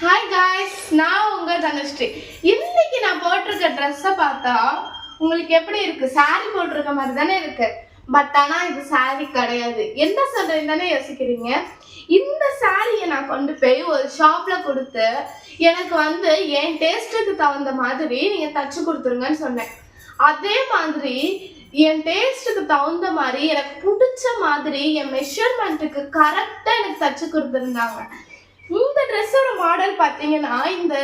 Hi guys, நான் உங்க தனுஸ்ரீ. இன்னைக்கு நான் போட்டிருக்க ட்ரெஸ்ஸை பார்த்தா உங்களுக்கு எப்படி இருக்கு? சாரி போட்டிருக்க மாதிரி தானே இருக்கு. பட் ஆனா இது சாரி கிடையாது. என்ன சொல்றேன்னு தானே யோசிக்கிறீங்க. இந்த சாரியை நான் கொண்டு போய் ஒரு ஷாப்ல கொடுத்து எனக்கு என் டேஸ்ட்டுக்கு தகுந்த மாதிரி நீங்க தச்சு கொடுத்துருங்கன்னு சொன்னேன். அதே மாதிரி என் டேஸ்ட்டுக்கு தகுந்த மாதிரி எனக்கு பிடிச்ச மாதிரி என் மெஷர்மெண்ட்டுக்கு கரெக்டாக எனக்கு தச்சு கொடுத்துருந்தாங்க. இந்த ட்ரெஸ்ஸோட மாடல் பார்த்தீங்கன்னா இந்த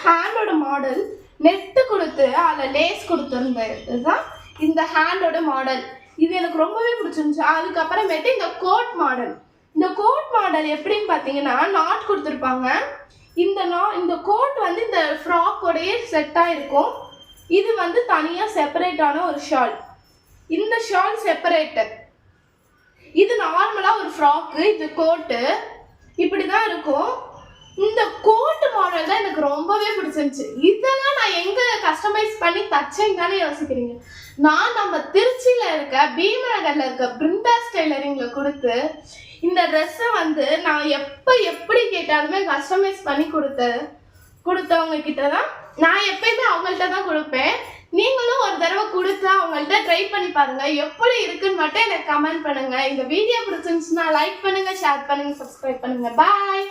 ஹேண்டோட மாடல் நெட்டு கொடுத்து அதில் லேஸ் கொடுத்துருந்தது தான் இந்த ஹேண்டோட மாடல். இது எனக்கு ரொம்பவே பிடிச்சிருந்துச்சு. அதுக்கப்புறமேட்டு இந்த கோட் மாடல் எப்படின்னு பார்த்தீங்கன்னா நாட் கொடுத்துருப்பாங்க. இந்த கோட் இந்த ஃப்ராக்கோடையே செட்டாக இருக்கும். இது தனியாக செப்பரேட்டான ஒரு ஷால். இந்த ஷால் செப்பரேட்டர். இது நார்மலாக ஒரு ஃப்ராக்கு, இது கோட்டு இப்படி தான் இருக்கும். இந்த கோட் மாடல் தான் எனக்கு ரொம்பவே பிடிச்சிருந்துச்சு. இதெல்லாம் நான் எங்கே கஸ்டமைஸ் பண்ணி தச்சேன்னு தானே யோசிக்கிறீங்க. நம்ம திருச்சியில் இருக்க பீமநகரில் இருக்க பிருந்தாஸ் டெய்லரிங்கில் கொடுத்து இந்த ட்ரெஸ்ஸை நான் எப்படி கேட்டாலுமே கஸ்டமைஸ் பண்ணி கொடுத்தவங்க கிட்ட தான் நான் எப்பயுமே அவங்கள்ட்ட தான் கொடுப்பேன். நீங்களும் ஒரு தடவை கொடுத்து அவங்கள்ட்ட ட்ரை பண்ணி பாருங்க. எப்படி இருக்குன்னு மட்டும் எனக்கு கமெண்ட் பண்ணுங்க. இந்த வீடியோ பிடிச்சிருந்துச்சுன்னா லைக் பண்ணுங்க, ஷேர் பண்ணுங்க, சப்ஸ்கிரைப் பண்ணுங்க. பாய்.